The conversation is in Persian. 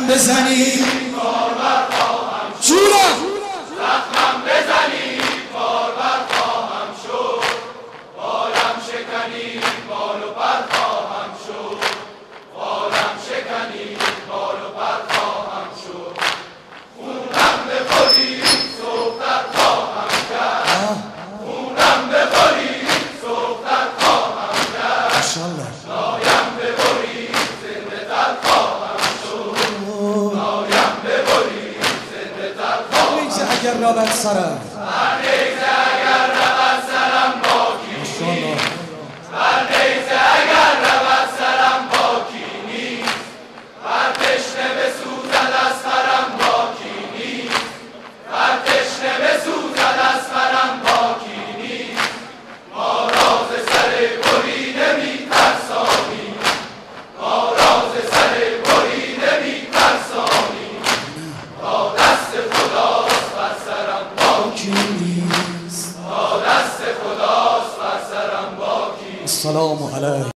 زخمم بزنی باربر خواهم شد. جونم زخمم بزنی باربر خواهم شد. بالم شکنی بال و پر خواهم شد. بالم شکنی بال و پر خواهم شد. خونم بخوری سوختر خواهم کرد. خونم بخوری سوختر خواهم کرد. ماشاءالله لایم ببری زنده تر خواهم شد. لایم ببری زنده تر خواهم نیزه اگر رود سرم هر نیزه اگر رود سرم باکی ماشاءالله هر نیزه اگر رود سرم باکی نیست. هر تشنه بسوزد از خرم باکی نیست. هر تشنه بسوزد از خرم باکی نیست. ما راز سر بریده می‌ترسانیم. ما راز سر بریده می‌ترسانیم. تا دست خداست بر سرم باکی نیست تا دست خداست بر سرم باکی السلام علیک